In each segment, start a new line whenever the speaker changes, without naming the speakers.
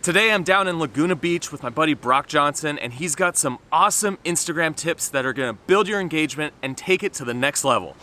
Today I'm down in Laguna Beach with my buddy Brock Johnson, and he's got some awesome Instagram tips that are gonna build your engagement and take it to the next level.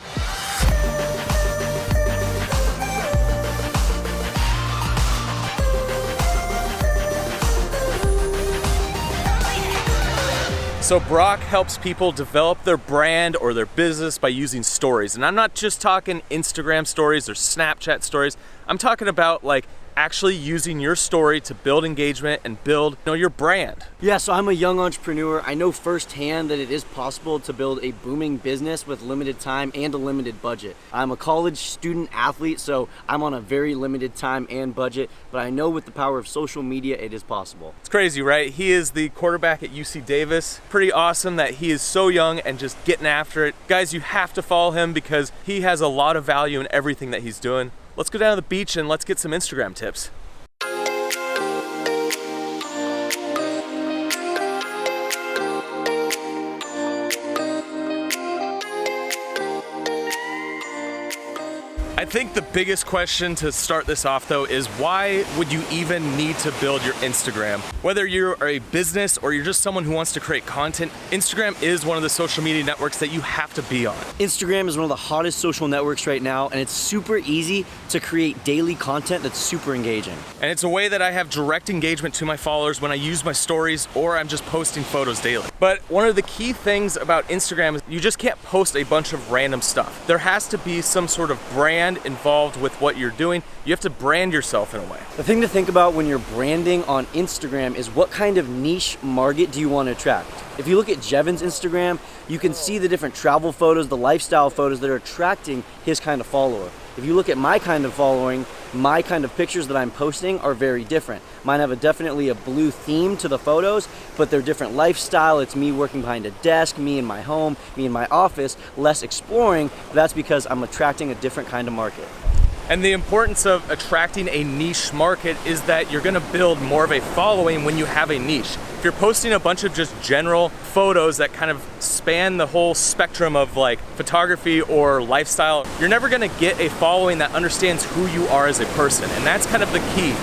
So Brock helps people develop their brand or their business by using stories. And I'm not just talking Instagram stories or Snapchat stories. I'm talking about like actually using your story to build engagement and build, your brand.
Yeah, so I'm a young entrepreneur. I know firsthand that it is possible to build a booming business with limited time and a limited budget. I'm a college student athlete, so I'm on a very limited time and budget, but I know with the power of social media, it is possible.
It's crazy, right? He is the quarterback at UC Davis. Pretty awesome that he is so young and just getting after it. Guys, you have to follow him because he has a lot of value in everything that he's doing. Let's go down to the beach and let's get some Instagram tips. I think the biggest question to start this off though is why would you even need to build your Instagram? Whether you're a business or you're just someone who wants to create content, Instagram is one of the social media networks that you have to be on.
Instagram is one of the hottest social networks right now, and it's super easy to create daily content that's super engaging.
And it's a way that I have direct engagement to my followers when I use my stories or I'm just posting photos daily. But one of the key things about Instagram is you just can't post a bunch of random stuff. There has to be some sort of brand involved with what you're doing. You have to brand yourself in a way.
The thing to think about when you're branding on Instagram is what kind of niche market do you want to attract? If you look at Jevin's Instagram, you can see the different travel photos, the lifestyle photos that are attracting his kind of follower. If you look at my kind of following, my kind of pictures that I'm posting are very different. Mine have definitely a blue theme to the photos, but they're different lifestyle. It's me working behind a desk, me in my home, me in my office, less exploring, but that's because I'm attracting a different kind of market.
And the importance of attracting a niche market is that you're gonna build more of a following when you have a niche. If you're posting a bunch of just general photos that kind of span the whole spectrum of like photography or lifestyle, you're never gonna get a following that understands who you are as a person. And that's kind of the key.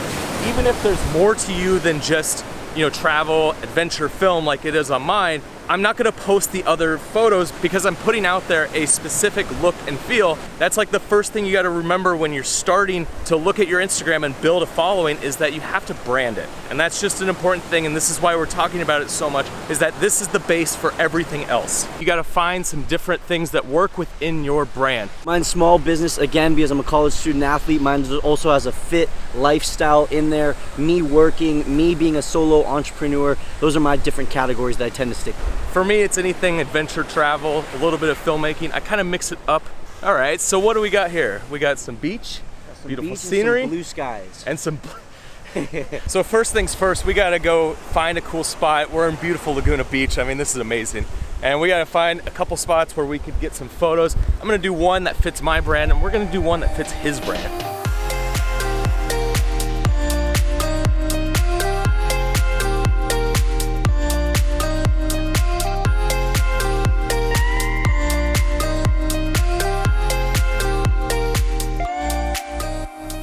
Even if there's more to you than just, travel, adventure, film like it is on mine, I'm not gonna post the other photos because I'm putting out there a specific look and feel. That's like the first thing you gotta remember when you're starting to look at your Instagram and build a following is that you have to brand it. And that's just an important thing, and this is why we're talking about it so much, is that this is the base for everything else. You gotta find some different things that work within your brand.
Mine's small business, again, because I'm a college student athlete. Mine also has a fit lifestyle in there, me working, me being a solo entrepreneur. Those are my different categories that I tend to stick with.
For me, it's anything adventure, travel, a little bit of filmmaking. I kind of mix it up. All right, so what do we got here? We got some beach, beautiful scenery,
some blue skies,
and some. So first things first, we gotta go find a cool spot. We're in beautiful Laguna Beach. I mean, this is amazing. And we gotta find a couple spots where we could get some photos. I'm gonna do one that fits my brand, and we're gonna do one that fits his brand.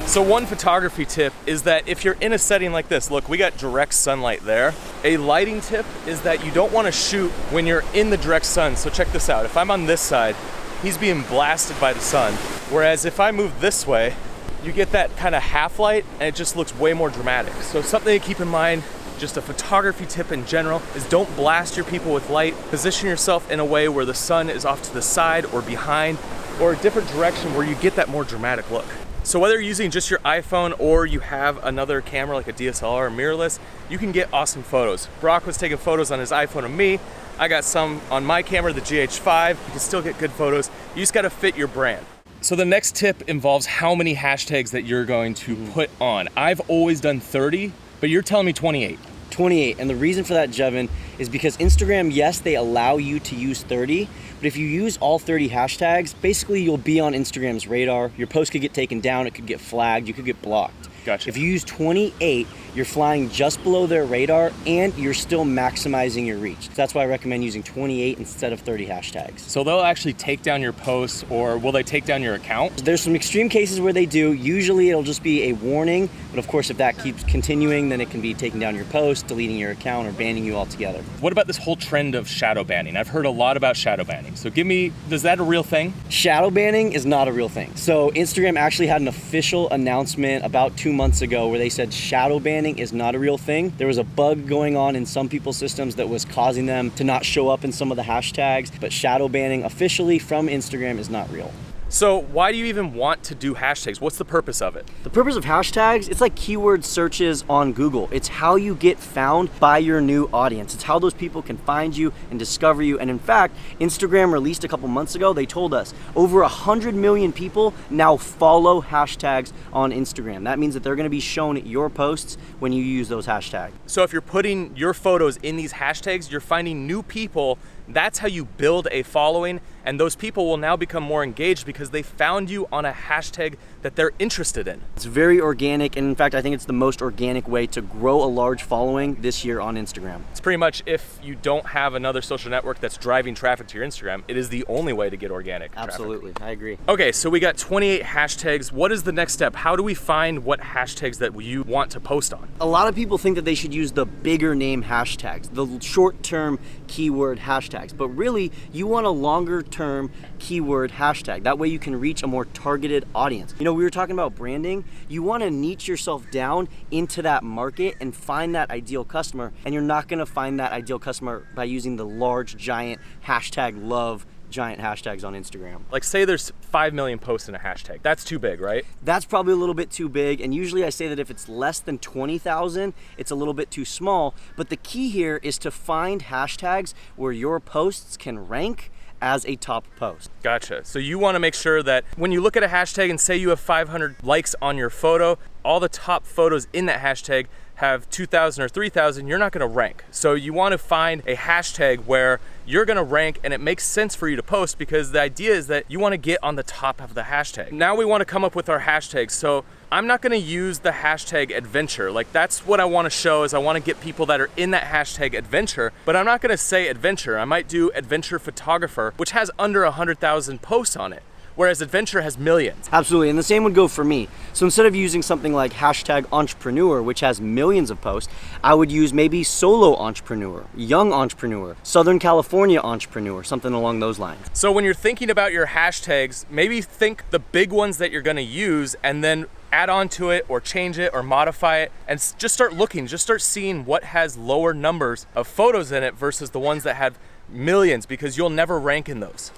So one photography tip is that if you're in a setting like this, look, we got direct sunlight there. A lighting tip is that you don't want to shoot when you're in the direct sun. So check this out. If I'm on this side, he's being blasted by the sun. Whereas if I move this way, you get that kind of half light and it just looks way more dramatic. So something to keep in mind, just a photography tip in general, is don't blast your people with light. Position yourself in a way where the sun is off to the side or behind or a different direction where you get that more dramatic look. So whether you're using just your iPhone or you have another camera like a DSLR or mirrorless, you can get awesome photos. Brock was taking photos on his iPhone of me. I got some on my camera, the GH5. You can still get good photos. You just gotta fit your brand. So the next tip involves how many hashtags that you're going to put on. I've always done 30, but you're telling me 28.
28, and the reason for that, Jevin, is because Instagram, yes, they allow you to use 30, but if you use all 30 hashtags, basically you'll be on Instagram's radar. Your post could get taken down, it could get flagged, you could get blocked.
Gotcha.
If you use 28, you're flying just below their radar and you're still maximizing your reach. So that's why I recommend using 28 instead of 30 hashtags.
So they'll actually take down your posts, or will they take down your account?
There's some extreme cases where they do. Usually it'll just be a warning, but of course if that keeps continuing, then it can be taking down your post, deleting your account, or banning you altogether.
What about this whole trend of shadow banning? I've heard a lot about shadow banning. So is that a real thing?
Shadow banning is not a real thing. So Instagram actually had an official announcement about 2 months ago where they said shadow banning is not a real thing. There was a bug going on in some people's systems that was causing them to not show up in some of the hashtags, but shadow banning officially from Instagram is not real.
So why do you even want to do hashtags? What's the purpose of it?
The purpose of hashtags, it's like keyword searches on Google. It's how you get found by your new audience. It's how those people can find you and discover you. And in fact, Instagram released a couple months ago, they told us over 100 million people now follow hashtags on Instagram. That means that they're gonna be shown your posts when you use those hashtags.
So if you're putting your photos in these hashtags, you're finding new people. That's how you build a following, and those people will now become more engaged because they found you on a hashtag that they're interested in.
It's very organic, and in fact, I think it's the most organic way to grow a large following this year on Instagram.
It's pretty much, if you don't have another social network that's driving traffic to your Instagram, it is the only way to get organic
Absolutely,
traffic.
I agree.
Okay, so we got 28 hashtags. What is the next step? How do we find what hashtags that you want to post on?
A lot of people think that they should use the bigger name hashtags, the short-term keyword hashtags, but really you want a longer term keyword hashtag. That way you can reach a more targeted audience. You know, we were talking about branding. You want to niche yourself down into that market and find that ideal customer, and you're not going to find that ideal customer by using the large giant hashtag love giant hashtags on Instagram.
Like, say there's 5 million posts in a hashtag. That's too big, right?
That's probably a little bit too big, and usually I say that if it's less than 20,000, it's a little bit too small, but the key here is to find hashtags where your posts can rank as a top post.
Gotcha. So you want to make sure that when you look at a hashtag and say you have 500 likes on your photo, all the top photos in that hashtag have 2,000 or 3,000, you're not going to rank. So you want to find a hashtag where you're going to rank and it makes sense for you to post, because the idea is that you want to get on the top of the hashtag. Now we want to come up with our hashtags. So I'm not going to use the hashtag adventure. Like, that's what I want to show, is I want to get people that are in that hashtag adventure, but I'm not going to say adventure. I might do adventure photographer, which has under 100,000 posts on it, whereas adventure has millions.
Absolutely, and the same would go for me. So instead of using something like hashtag entrepreneur, which has millions of posts, I would use maybe solo entrepreneur, young entrepreneur, Southern California entrepreneur, something along those lines.
So when you're thinking about your hashtags, maybe think the big ones that you're gonna use and then add on to it or change it or modify it, and just start looking, just start seeing what has lower numbers of photos in it versus the ones that have millions, because you'll never rank in those.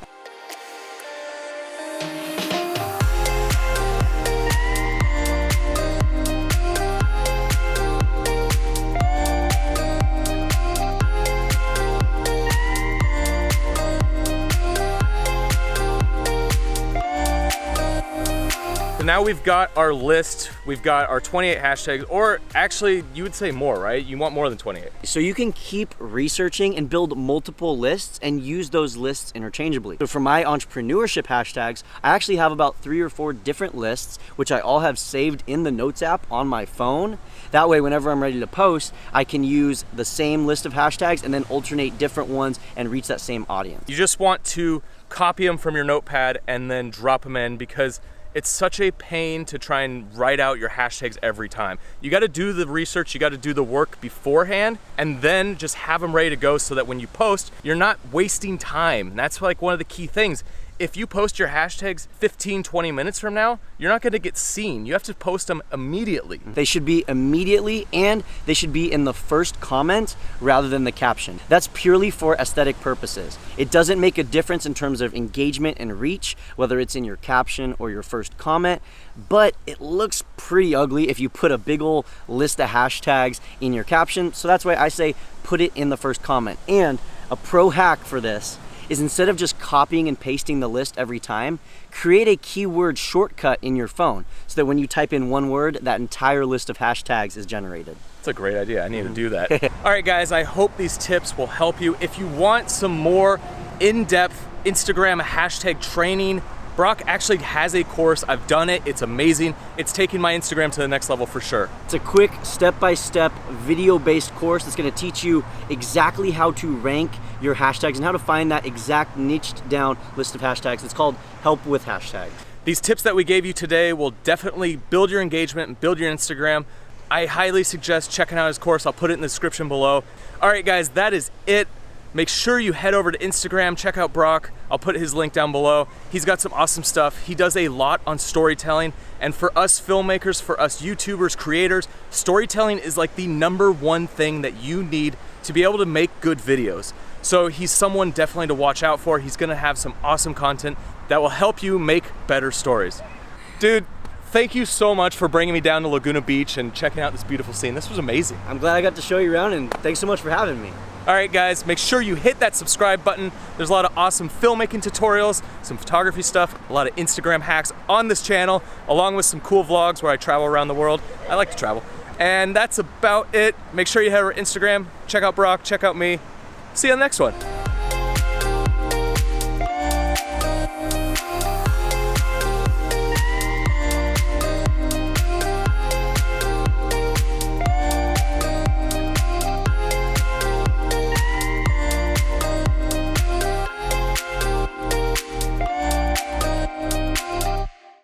Now we've got our list, we've got our 28 hashtags, or actually you would say more, right? You want more than 28.
So you can keep researching and build multiple lists and use those lists interchangeably. So for my entrepreneurship hashtags, I actually have about 3 or 4 different lists, which I all have saved in the Notes app on my phone. That way, whenever I'm ready to post, I can use the same list of hashtags and then alternate different ones and reach that same audience.
You just want to copy them from your notepad and then drop them in, because it's such a pain to try and write out your hashtags every time. You got to do the research, you got to do the work beforehand, and then just have them ready to go so that when you post, you're not wasting time. And that's like one of the key things. If you post your hashtags 15, 20 minutes from now, you're not gonna get seen. You have to post them immediately.
They should be immediately, and they should be in the first comment rather than the caption. That's purely for aesthetic purposes. It doesn't make a difference in terms of engagement and reach, whether it's in your caption or your first comment, but it looks pretty ugly if you put a big ol' list of hashtags in your caption. So that's why I say put it in the first comment. And a pro hack for this is, instead of just copying and pasting the list every time, create a keyword shortcut in your phone so that when you type in one word, that entire list of hashtags is generated.
That's a great idea. I need to do that. All right, guys, I hope these tips will help you. If you want some more in-depth Instagram hashtag training, Brock actually has a course. I've done it. It's amazing. It's taking my Instagram to the next level for sure.
It's a quick step-by-step video-based course that's going to teach you exactly how to rank your hashtags and how to find that exact niched down list of hashtags. It's called Help with Hashtags.
These tips that we gave you today will definitely build your engagement and build your Instagram. I highly suggest checking out his course. I'll put it in the description below. All right, guys, that is it. Make sure you head over to Instagram, check out Brock. I'll put his link down below. He's got some awesome stuff. He does a lot on storytelling. And for us filmmakers, for us YouTubers, creators, storytelling is like the #1 thing that you need to be able to make good videos. So he's someone definitely to watch out for. He's gonna have some awesome content that will help you make better stories. Dude, thank you so much for bringing me down to Laguna Beach and checking out this beautiful scene. This was amazing.
I'm glad I got to show you around, and thanks so much for having me.
All right, guys, make sure you hit that subscribe button. There's a lot of awesome filmmaking tutorials, some photography stuff, a lot of Instagram hacks on this channel, along with some cool vlogs where I travel around the world. I like to travel. And that's about it. Make sure you head over to Instagram, check out Brock, check out me. See you on the next one.